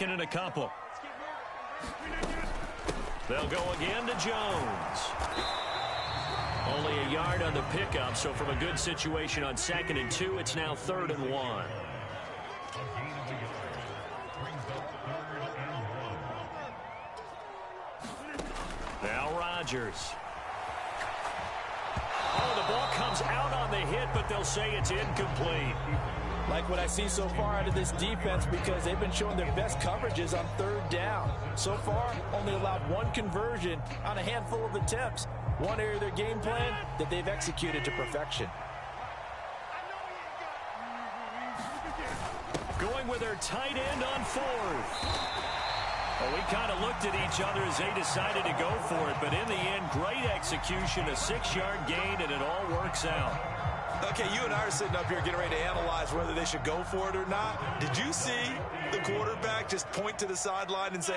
And a couple. They'll go again to Jones. Only a yard on the pickup, so from a good situation on 2nd and 2, it's now 3rd and 1. Now Rodgers. Oh, the ball comes out on the hit, but they'll say it's incomplete. Like what I see so far out of this defense, because they've been showing their best coverages on 3rd down. So far, only allowed 1 conversion on a handful of attempts. One area of their game plan that they've executed to perfection. Going with their tight end on 4th. Well, we kind of looked at each other as they decided to go for it, but in the end, great execution, a 6-yard gain, and it all works out. Okay, you and I are sitting up here getting ready to analyze whether they should go for it or not. Did you see the quarterback just point to the sideline and say,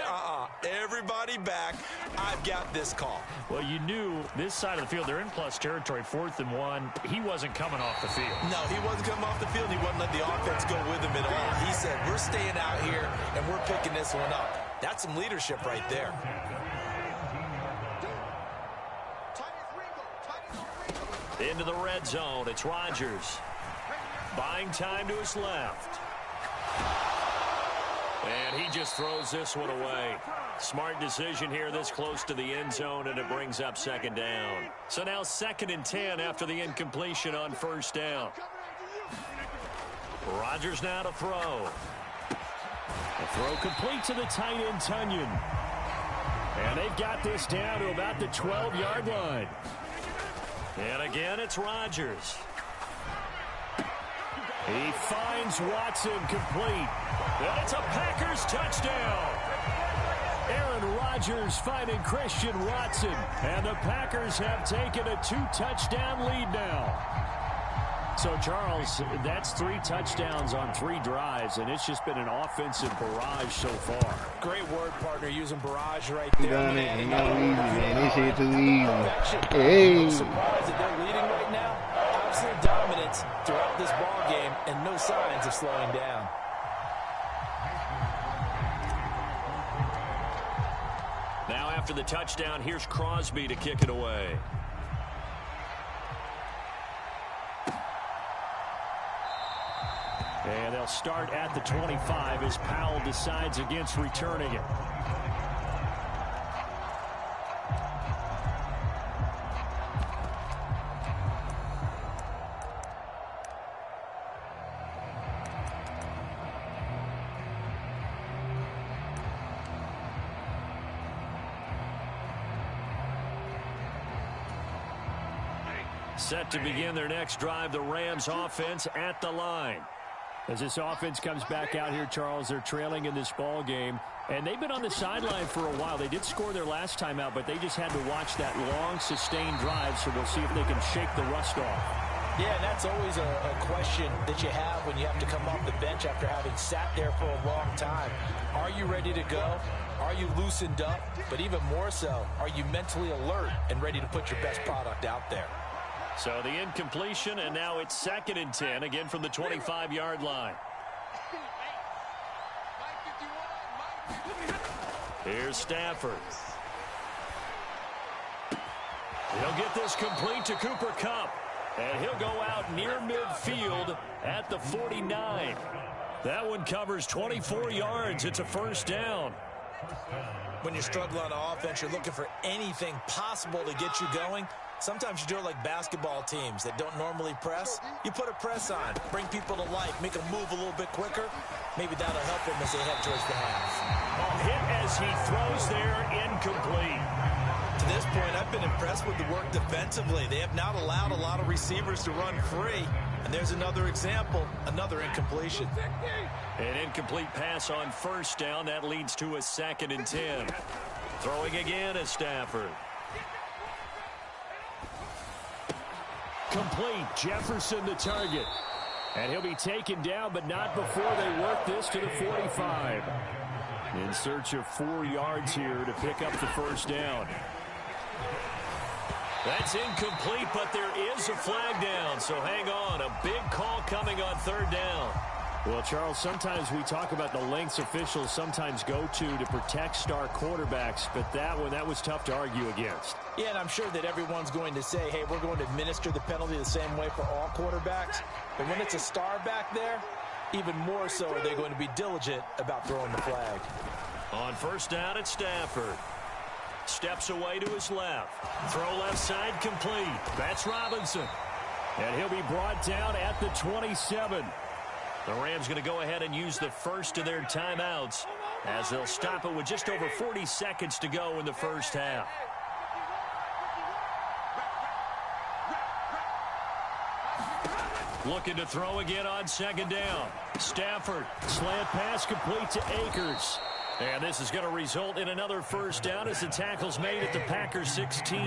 everybody back, I've got this call? Well, you knew this side of the field, they're in plus territory, 4th and 1. He wasn't coming off the field. No, he wasn't coming off the field. He wasn't letting the offense go with him at all. He said, we're staying out here, and we're picking this one up. That's some leadership right there. Into the red zone, it's Rodgers. Buying time to his left. And he just throws this one away. Smart decision here this close to the end zone, and it brings up 2nd down. So now 2nd and 10 after the incompletion on 1st down. Rodgers now to throw. The throw complete to the tight end, Tunyon. And they've got this down to about the 12-yard line. And again, it's Rodgers. He finds Watson complete. And it's a Packers touchdown. Aaron Rodgers finding Christian Watson. And the Packers have taken a 2-touchdown lead now. So, Charles, that's 3 touchdowns on 3 drives, and it's just been an offensive barrage so far. Great word, partner, using barrage right there. Done it. Ain't no easy, man. This shit too easy. Hey. I'm surprised that they're leading right now. Absolute dominance throughout this ball game, and no signs of slowing down. Now, after the touchdown, here's Crosby to kick it away. And they'll start at the 25 as Powell decides against returning it. Set to begin their next drive, the Rams offense at the line. As this offense comes back out here, Charles, they're trailing in this ball game, and they've been on the sideline for a while. They did score their last time out, but they just had to watch that long, sustained drive, so we'll see if they can shake the rust off. Yeah, and that's always a question that you have when you have to come off the bench after having sat there for a long time. Are you ready to go? Are you loosened up? But even more so, are you mentally alert and ready to put your best product out there? So the incompletion, and now it's 2nd and 10, again from the 25-yard line. Here's Stafford. He'll get this complete to Cooper Kupp, and he'll go out near midfield at the 49. That one covers 24 yards. It's a 1st down. When you're struggling on offense, you're looking for anything possible to get you going. Sometimes you do it like basketball teams that don't normally press. You put a press on, bring people to life, make them move a little bit quicker. Maybe that'll help them as they head towards the half. Hit as he throws there, incomplete. To this point, I've been impressed with the work defensively. They have not allowed a lot of receivers to run free. And there's another example, another incompletion. An incomplete pass on 1st down. That leads to a 2nd and 10. Throwing again is Stafford. Complete. Jefferson the target. And he'll be taken down, but not before they work this to the 45. In search of 4 yards here to pick up the 1st down. That's incomplete, but there is a flag down, so hang on. A big call coming on 3rd down. Well, Charles, sometimes we talk about the lengths officials sometimes go to protect star quarterbacks, but that was tough to argue against. Yeah, and I'm sure that everyone's going to say, hey, we're going to administer the penalty the same way for all quarterbacks. But when it's a star back there, even more so are they going to be diligent about throwing the flag. On first down, it's Stafford. Steps away to his left. Throw left side complete. That's Robinson. And he'll be brought down at the 27. The Rams going to go ahead and use the first of their timeouts as they'll stop it with just over 40 seconds to go in the first half. Looking to throw again on second down. Stafford, slant pass complete to Akers. And this is going to result in another first down as the tackle's made at the Packers 16.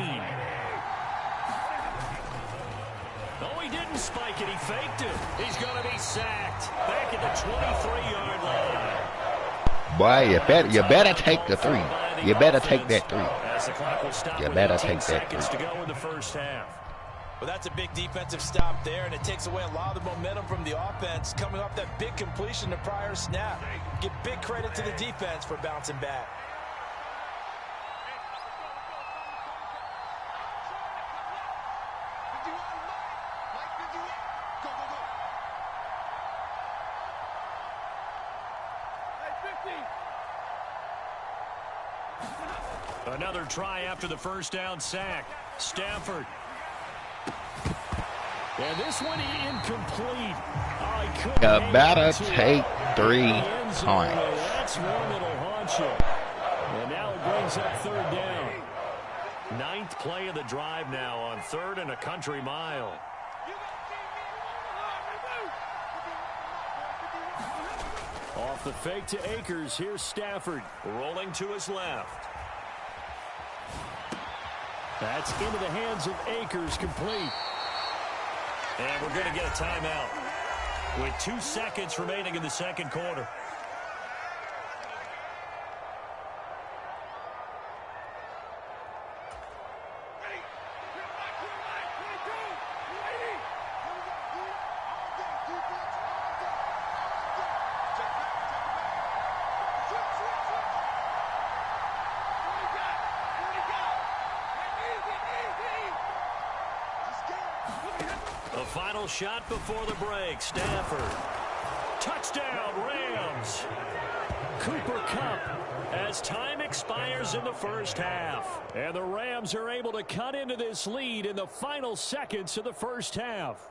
Oh, he didn't spike it. He faked it. He's going to be sacked. Back at the 23-yard line. Boy, you better take the 3. You better take that 3. You better take that 3. To go in the first half. Well, that's a big defensive stop there, and it takes away a lot of the momentum from the offense coming off that big completion the prior snap. Give big credit to the defense for bouncing back. Another try after the first down sack. Stafford. And this one incomplete. You better take 3 points. That's one that'll haunt you. And now it brings up third down. 9th play of the drive now on 3rd and a country mile. Off the fake to Akers. Here's Stafford rolling to his left. That's into the hands of Akers, complete. And we're going to get a timeout with 2 seconds remaining in the second quarter. The final shot before the break. Stafford. Touchdown, Rams. Cooper Kupp as time expires in the first half. And the Rams are able to cut into this lead in the final seconds of the first half.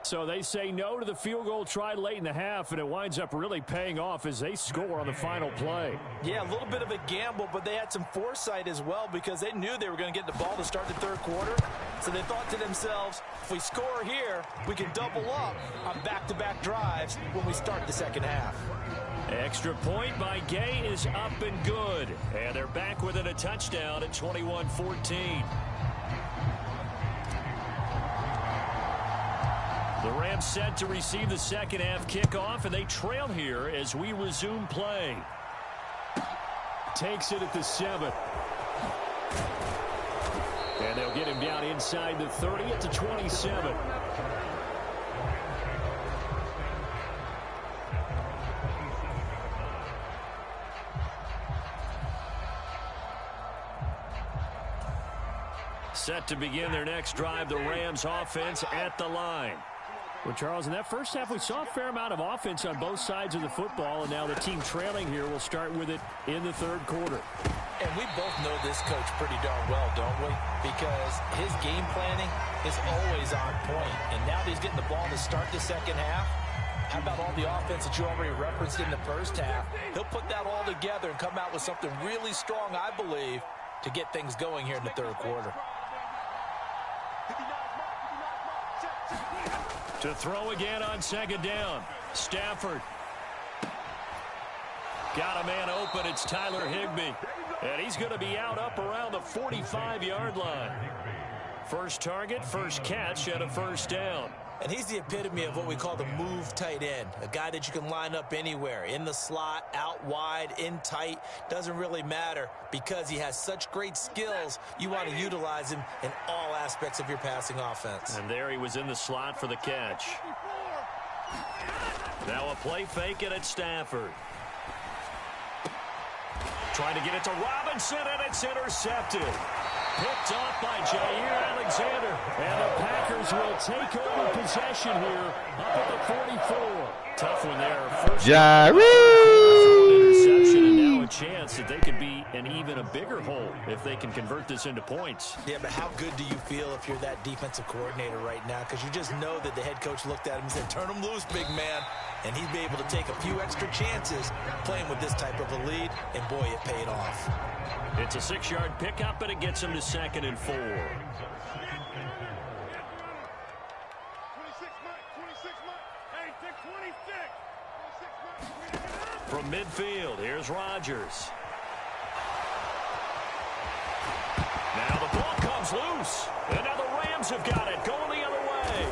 So they say no to the field goal try late in the half, and it winds up really paying off as they score on the final play. Yeah, a little bit of a gamble, but they had some foresight as well because they knew they were going to get the ball to start the third quarter. So they thought to themselves, if we score here, we can double up on back-to-back drives when we start the second half. Extra point by Gay is up and good. And they're back within a touchdown at 21-14. The Rams set to receive the second half kickoff, and they trail here as we resume play. Takes it at the 7. And they'll get him down inside the 30 at the 27. Set to begin their next drive, the Rams offense at the line. Well, Charles, in that first half, we saw a fair amount of offense on both sides of the football, and now the team trailing here will start with it in the third quarter. And we both know this coach pretty darn well, don't we? Because his game planning is always on point. And now that he's getting the ball to start the second half, how about all the offense that you already referenced in the first half? He'll put that all together and come out with something really strong, I believe, to get things going here in the third quarter. To throw again on second down. Stafford. Got a man open. It's Tyler Higbee. And he's going to be out up around the 45-yard line. First target, first catch, and a first down. And he's the epitome of what we call the move tight end. A guy that you can line up anywhere. In the slot, out wide, in tight. Doesn't really matter because he has such great skills. You want to utilize him in all aspects of your passing offense. And there he was in the slot for the catch. Now a play fake it at Stafford. Trying to get it to Robinson, and it's intercepted. Picked off by Jair Alexander. And the Packers will take over possession here up at the 44. Tough one there. First interception, and now a chance that they could be in even a bigger hole if they can convert this into points. Yeah, but how good do you feel if you're that defensive coordinator right now? Because you just know that the head coach looked at him and said, turn him loose, big man. And he'd be able to take a few extra chances playing with this type of a lead, and boy, it paid off. It's a 6-yard pickup, and it gets him to 2nd and 4. From midfield, here's Rodgers. Now the ball comes loose, and now the Rams have got it, going the other way.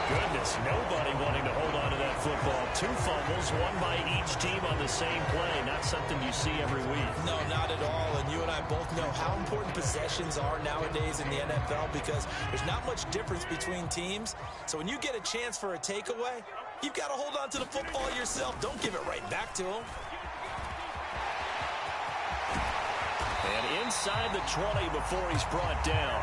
Goodness, nobody wanting to hold on to that football. 2 fumbles, one by each team on the same play. Not something you see every week. No, not at all. And you and I both know how important possessions are nowadays in the NFL because there's not much difference between teams. So when you get a chance for a takeaway, you've got to hold on to the football yourself. Don't give it right back to them. And inside the 20 before he's brought down.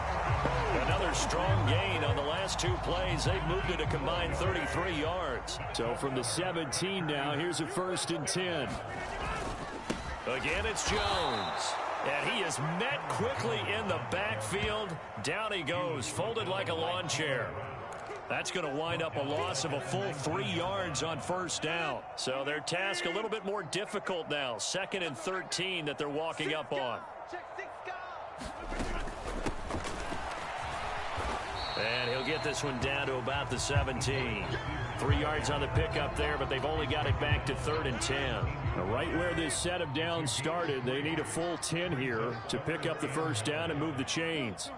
Another strong gain on the last 2 plays. They've moved it a combined 33 yards. So from the 17 now, here's a 1st and 10. Again, it's Jones. And he is met quickly in the backfield. Down he goes, folded like a lawn chair. That's going to wind up a loss of a full 3 yards on 1st down. So their task a little bit more difficult now. 2nd and 13 that they're walking up on. And he'll get this one down to about the 17. 3 yards on the pickup there, but they've only got it back to 3rd and 10. Now, right where this set of downs started, they need a full 10 here to pick up the 1st down and move the chains.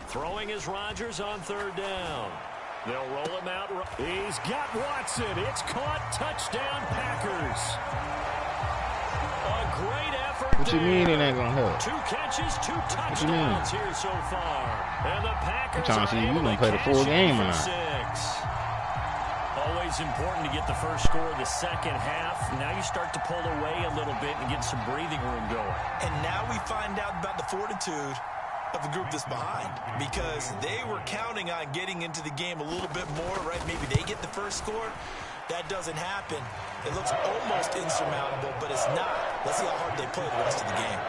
Throwing is Rodgers on 3rd down. They'll roll him out. He's got Watson. It's caught. Touchdown, Packers. A great effort. What you mean it ain't gonna help? 2 catches, 2 touchdowns here so far. And the Packers I'm trying to see are you able gonna to play the full cash game in or for not. 6. Always important to get the first score of the second half. Now you start to pull away a little bit and get some breathing room going. And now we find out about the fortitude of the group that's behind, because they were counting on getting into the game a little bit more, right? Maybe they get the first score. That doesn't happen. It looks almost insurmountable, but it's not. Let's see how hard they play the rest of the game.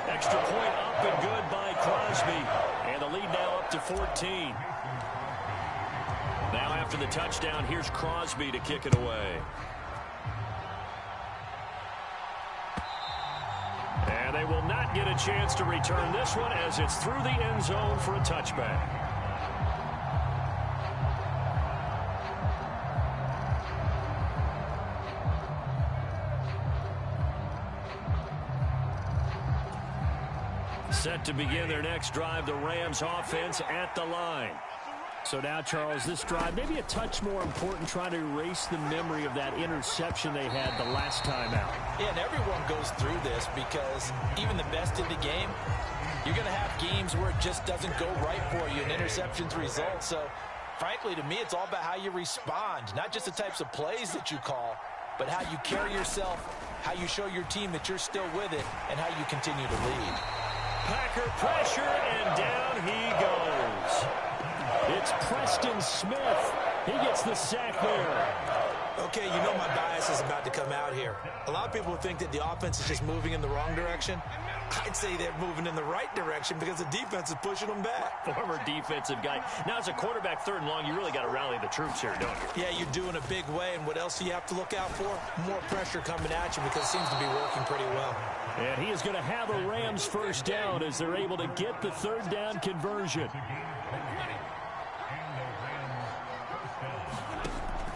Extra point up and good by Crosby. And the lead now up to 14. Now after the touchdown, here's Crosby to kick it away. And they will not get a chance to return this one as it's through the end zone for a touchback. Set to begin their next drive, the Rams offense at the line. So now, Charles, this drive, maybe a touch more important, trying to erase the memory of that interception they had the last time out. Yeah, and everyone goes through this because even the best in the game, you're going to have games where it just doesn't go right for you, and interceptions result. So, frankly, to me, it's all about how you respond, not just the types of plays that you call, but how you carry yourself, how you show your team that you're still with it, and how you continue to lead. Packer pressure, and down he goes. It's Preston Smith. He gets the sack there. Okay, you know my bias is about to come out here. A lot of people think that the offense is just moving in the wrong direction. I'd say they're moving in the right direction because the defense is pushing them back. Former defensive guy. Now, as a quarterback, 3rd and long, you really got to rally the troops here, don't you? Yeah, you're doing a big way, and what else do you have to look out for? More pressure coming at you because it seems to be working pretty well. And he is going to have a Rams 1st down as they're able to get the 3rd down conversion.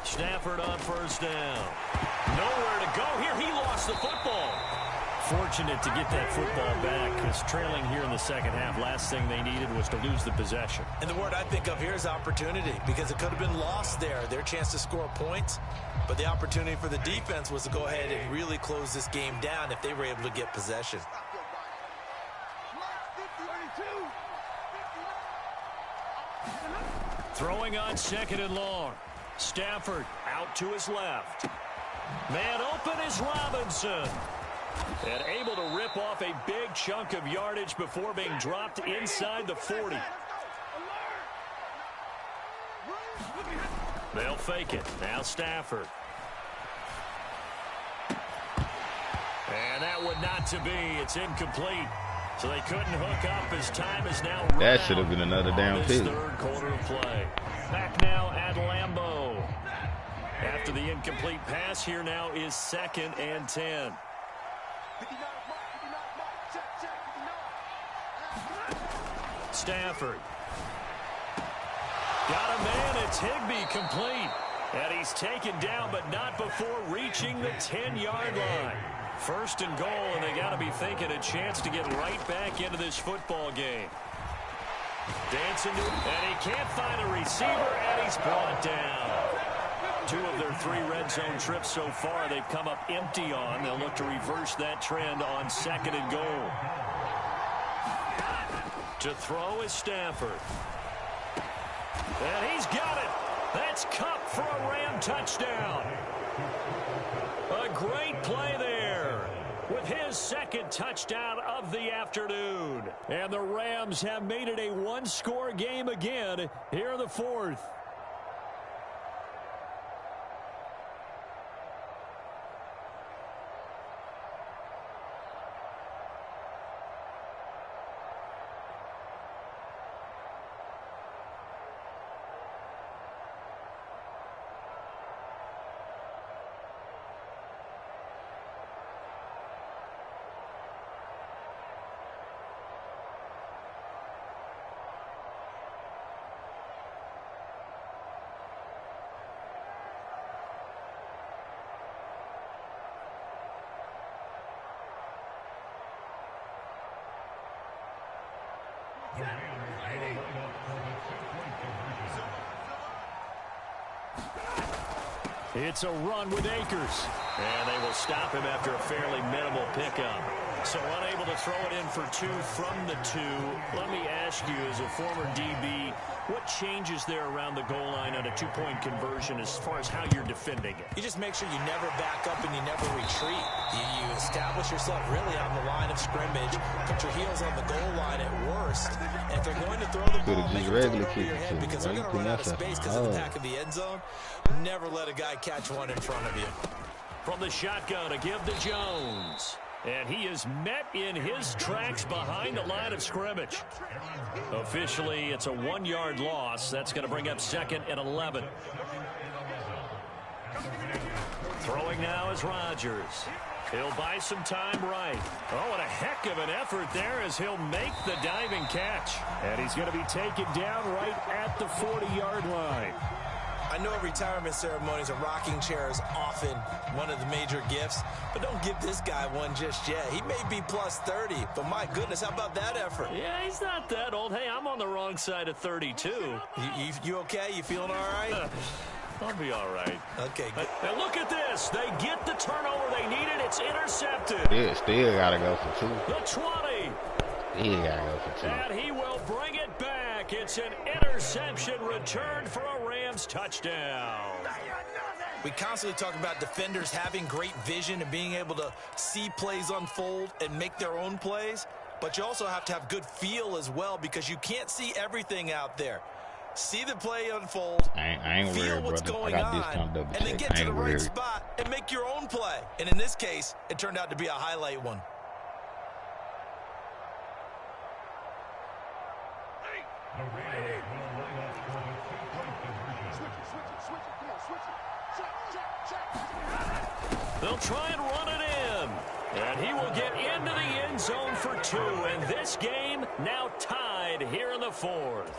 Stafford on 1st down. Nowhere to go here. He lost the football. Fortunate to get that football back. It's trailing here in the second half. Last thing they needed was to lose the possession. And the word I think of here is opportunity, because it could have been lost there. Their chance to score points. But the opportunity for the defense was to go ahead and really close this game down if they were able to get possession. Throwing on 2nd and long. Stafford out to his left. Man open is Robinson. And able to rip off a big chunk of yardage before being dropped inside the 40. They'll fake it. Now Stafford. And that would not to be. It's incomplete. So they couldn't hook up as time is now run That should have been another down pick. Third quarter of play. Back now at Lambeau. After the incomplete pass, here now is 2nd and 10. Stafford. Got a man. It's Higbee complete. And he's taken down, but not before reaching the 10-yard line. 1st and goal, and they got to be thinking a chance to get right back into this football game. Dancing to it, and he can't find a receiver, and he's brought down. 2 of their 3 red zone trips so far, they've come up empty on. They'll look to reverse that trend on 2nd and goal. To throw is Stafford. And he's got it. That's Cup for a Ram touchdown. A great play there with his 2nd touchdown of the afternoon. And the Rams have made it a 1-score game again here in the 4th. It's a run with Akers. And they will stop him after a fairly minimal pickup. So unable to throw it in for 2 from the 2. Let me ask you, as a former DB, what changes there around the goal line on a 2-point conversion as far as how you're defending it? You just make sure you never back up and you never retreat. You establish yourself really on the line of scrimmage. Put your heels on the goal line at worst. And if they're going to throw the ball, make them throw it over your head because they're going to run out of space because of the back of the end zone. Never let a guy catch one in front of you. From the shotgun to give to Jones. And he is met in his tracks behind the line of scrimmage. Officially, it's a 1-yard loss. That's going to bring up 2nd and 11. Throwing now is Rodgers. He'll buy some time right. Oh, and a heck of an effort there as he'll make the diving catch. And he's going to be taken down right at the 40-yard line. I know retirement ceremonies and rocking chairs often one of the major gifts, but don't give this guy one just yet. He may be plus 30, but my goodness, how about that effort? Yeah, he's not that old. Hey, I'm on the wrong side of 32. You okay? You feeling all right? I'll be all right. Okay, good. And look at this. They get the turnover they needed. It's intercepted. Yeah, still got to go for 2. The 20. He got to go for 2. And he will bring it back. It's an interception returned for a Rams touchdown. We constantly talk about defenders having great vision and being able to see plays unfold and make their own plays. But you also have to have good feel as well because you can't see everything out there. See the play unfold, I ain't feel worried, what's brother. going I got on, this kind of double and then check. get to I the ain't right worried. spot and make your own play. And in this case, it turned out to be a highlight one. They'll try and run it in. And he will get into the end zone for 2. And this game now tied here in the 4th.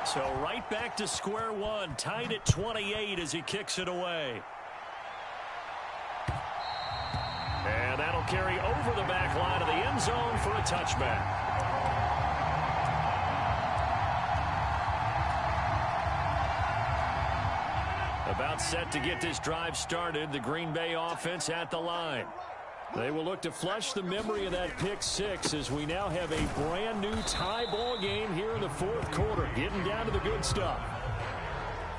So right back to square one, tied at 28 as he kicks it away. And that'll carry over the back line of the end zone for a touchback. About set to get this drive started, the Green Bay offense at the line. They will look to flush the memory of that pick six as we now have a brand new tie ball game here in the fourth quarter. Getting down to the good stuff.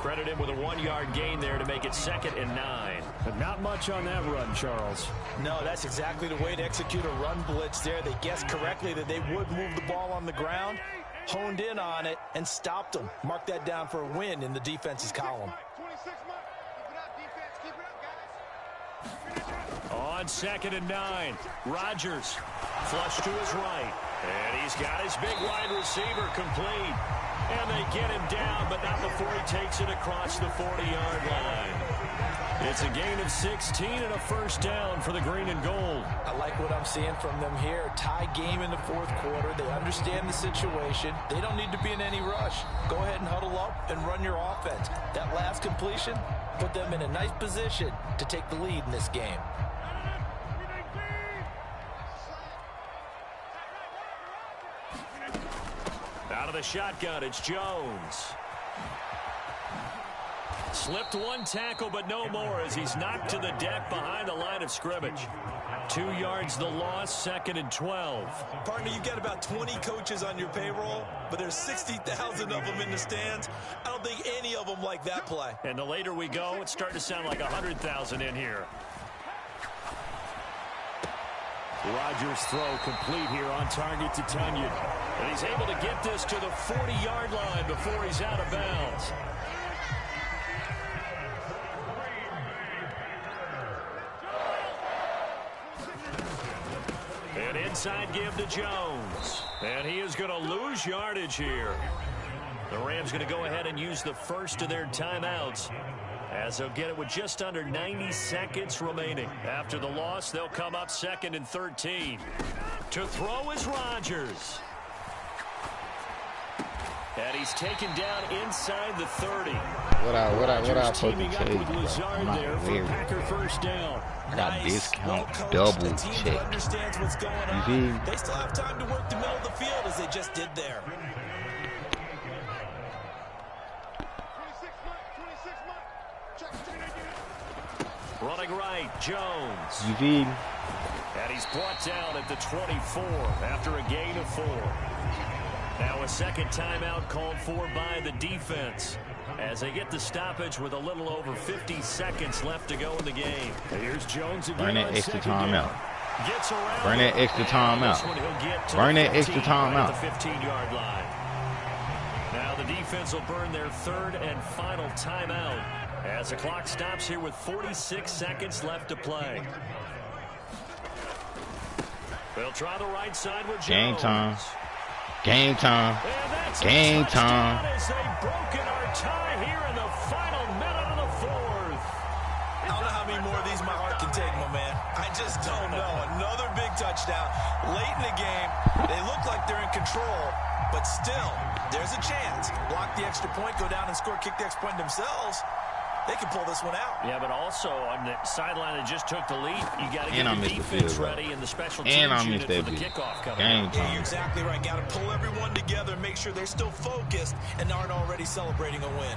Credit him with a 1-yard gain there to make it 2nd and 9. But not much on that run, Charles. No, that's exactly the way to execute a run blitz there. They guessed correctly that they would move the ball on the ground, honed in on it, and stopped them. Mark that down for a win in the defense's column. On 2nd and 9, Rodgers flush to his right. And he's got his big wide receiver complete. And they get him down, but not before he takes it across the 40-yard line. It's a gain of 16 and a first down for the green and gold. I like what I'm seeing from them here. Tie game in the fourth quarter. They understand the situation. They don't need to be in any rush. Go ahead and huddle up and run your offense. That last completion put them in a nice position to take the lead in this game. Out of the shotgun, it's Jones. Slipped one tackle, but no more as he's knocked to the deck behind the line of scrimmage. 2 yards the loss, 2nd and 12. Partner, you've got about 20 coaches on your payroll, but there's 60,000 of them in the stands. I don't think any of them like that play. And the later we go, it's starting to sound like 100,000 in here. Rodgers' throw complete here on target to Tunyon. And he's able to get this to the 40-yard line before he's out of bounds. An inside give to Jones. And he is going to lose yardage here. The Rams going to go ahead and use the first of their timeouts, as they'll get it with just under 90 seconds remaining. After the loss, they'll come up 2nd and 13. To throw is Rodgers. And he's taken down inside the 30. What I supposed to teaming up tell you, with bro? Lazard I'm not there for weird. Packer first down. I got Nice. discount Well-coached. double The team check. understands what's going You on. feel me? They still have time to work the middle of the field as they just did there. Running right, Jones. You feel me? And he's brought down at the 24 after a gain of 4. Now a second timeout called for by the defense as they get the stoppage with a little over 50 seconds left to go in the game. Here's Jones again. Burn that extra time out. Gets around. Burn that extra time out. Burn that extra time out. The 15-yard line. Now the defense will burn their third and final timeout as the clock stops here with 46 seconds left to play. They'll try the right side with Jones. Game time. Game time. Game time. As they've broken our tie here in the final minute of the fourth. I don't know how many more of these my heart can take, my man. I just don't know. Another big touchdown. Late in the game, they look like they're in control, but still, there's a chance. Block the extra point, go down and score, kick the extra point themselves. They can pull this one out. Yeah, but also on the sideline that just took the lead, you got to get And the I missed the defense field goal. ready and the special And I teams missed unit for that the field. kickoff coming Game up. Yeah, time. you're exactly right. Got to pull everyone together and make sure they're still focused and aren't already celebrating a win.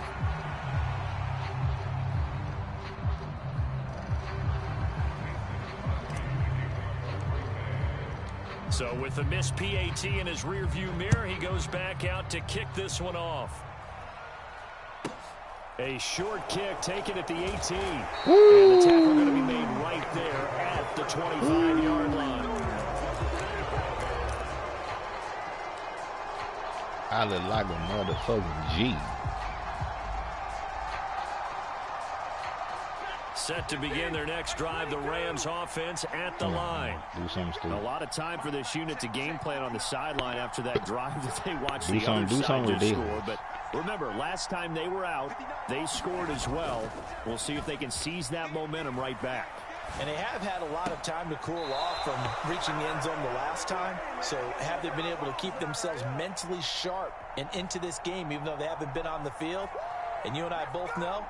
So with the missed PAT in his rearview mirror, he goes back out to kick this one off. A short kick taken at the 18. Woo! And the tackle going to be made right there at the 25-yard line. I look like a motherfucking G. Set to begin their next drive, the Rams offense at the line. Do something A stupid. lot of time for this unit to game plan on the sideline after that drive that they watched Do the other something side just ridiculous. score. But remember, last time they were out, they scored as well. We'll see if they can seize that momentum right back. And they have had a lot of time to cool off from reaching the end zone the last time. So have they been able to keep themselves mentally sharp and into this game, even though they haven't been on the field? And you and I both know,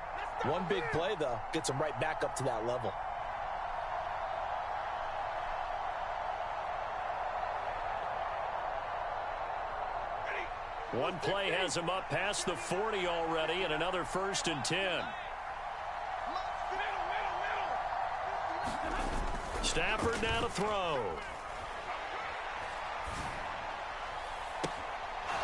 one big play, though, gets them right back up to that level. One play has them up past the 40 already, and another 1st and 10. Stafford now to throw.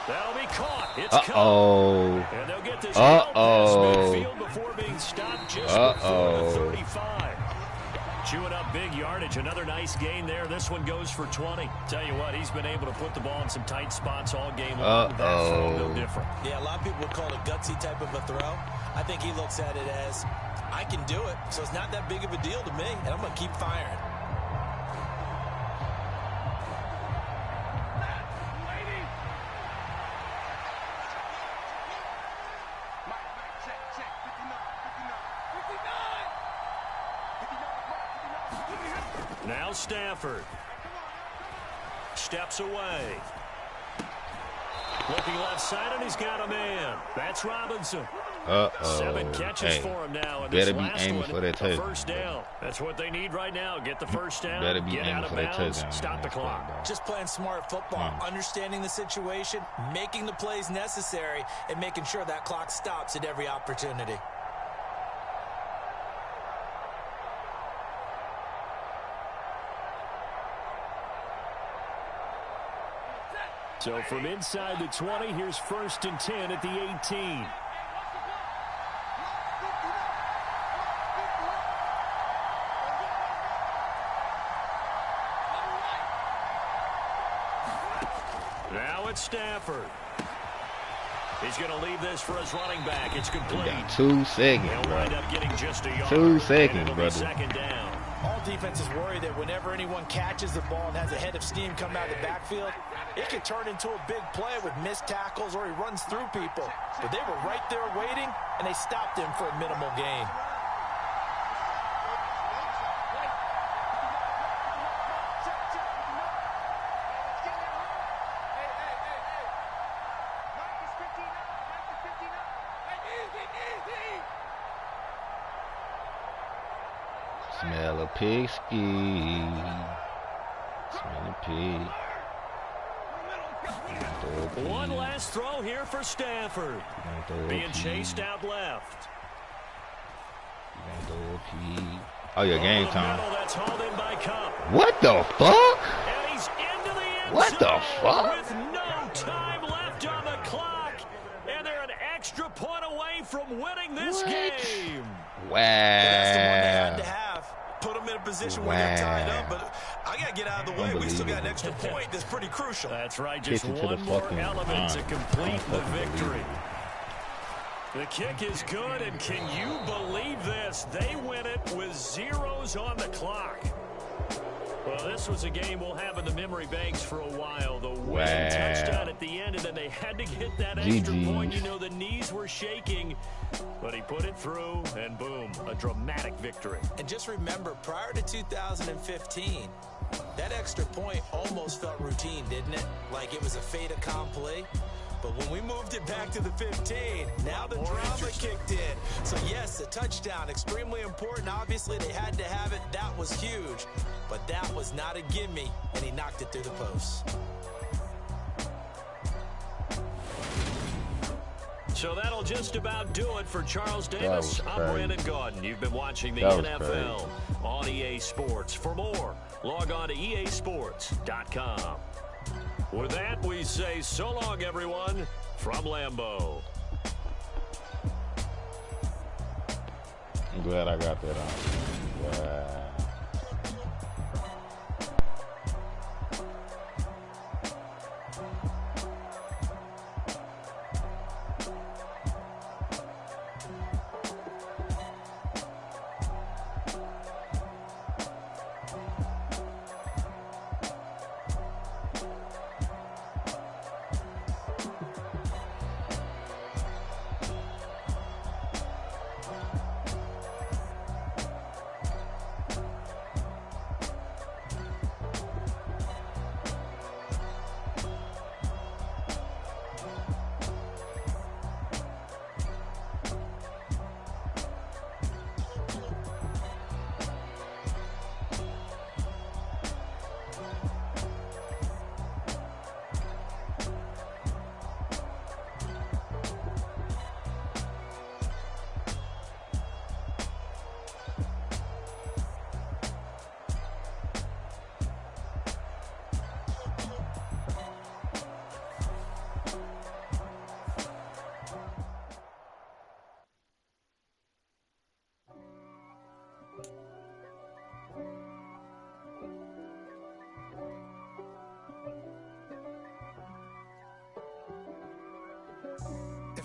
That'll be caught. It's caught. And they'll get this past midfield before being stopped just before the 35. Chewing up big yardage. Another nice gain there. This one goes for 20. Tell you what, he's been able to put the ball in some tight spots all game long. That throw no different. Yeah, a lot of people would call it a gutsy type of a throw. I think he looks at it as, I can do it, so it's not that big of a deal to me, and I'm going to keep firing. Now Stafford steps away. Looking left side, and he's got a man. That's Robinson. 7 catches for him now. And better this be last aiming one, for that touchdown. first down. That's what they need right now. Get the first down. Better be get aiming out of for that bounds. touchdown. Stop the clock. Just playing smart football, understanding the situation, making the plays necessary, and making sure that clock stops at every opportunity. So from inside the 20, here's 1st and 10 at the 18. Now it's Stafford. He's going to leave this for his running back. It's complete. 2 seconds, He'll bro. wind up getting just a yard. 2 seconds, brother. brother. 2nd down. All defenses worry that whenever anyone catches the ball and has a head of steam come out of the backfield, it can turn into a big play with missed tackles or he runs through people. But they were right there waiting, and they stopped him for a minimal gain. Smell a pig ski. Smell a pig. One last throw here for Stafford. Being chased out left. Oh, your game time. That's hauled in by Cup. What the fuck? And he's into the end What the zone fuck? with no time left on the clock. And they're an extra point away from winning this game. Wow. That's the one they had to have. Put them in a position where they're tied up, but I got to get out of the way. We still got an extra point that's pretty crucial. That's right, just Kick it to one the more fucking element to line. complete the victory. The kick is good, and can you believe this? They win it with zeros on the clock. Well, this was a game we'll have in the memory banks for a while. The winning touchdown at the end, and then they had to get that extra point. You know, the knees were shaking, but he put it through, and boom, a dramatic victory. And just remember, prior to 2015, that extra point almost felt routine, didn't it? Like it was a fait accompli. But when we moved it back to the 15, now the drama kicked in. So, yes, a touchdown, extremely important. Obviously, they had to have it. That was huge. But that was not a gimme, and he knocked it through the post. So that'll just about do it for Charles Davis. I'm Brandon Gaudin. You've been watching the NFL on EA Sports. For more, log on to easports.com. With that, we say so long, everyone, from Lambeau. I'm glad I got that on. Wow.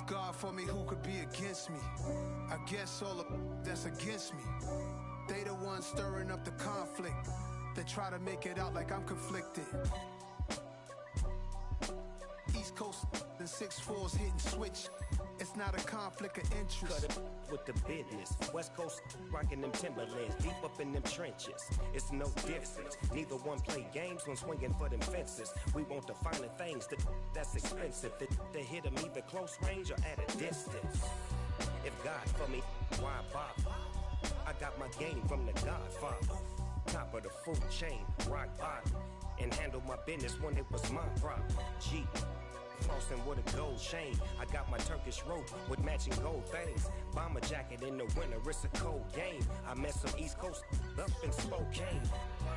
God for me, who could be against me? I guess all the that's against me. They the ones stirring up the conflict. They try to make it out like I'm conflicted. East Coast and 6'4's hitting switch. It's not a conflict of interest. Cut it with the business. West Coast rocking them Timberlands, deep up in them trenches. It's no difference. Neither one play games when swinging for them fences. We want the finer things that's expensive. That hit them either close range or at a distance. If God for me, why bother? I got my game from the Godfather. Top of the food chain, rock bottom. And handle my business when it was my problem. G. Flossing with a gold chain. I got my Turkish rope with matching gold things. Bomber jacket in the winter, it's a cold game. I met some East Coast up in Spokane.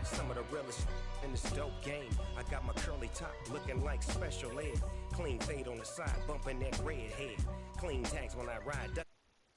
Some of the realest in this dope game. I got my curly top looking like special ed. Clean fade on the side, bumping that red head. Clean tags when I ride.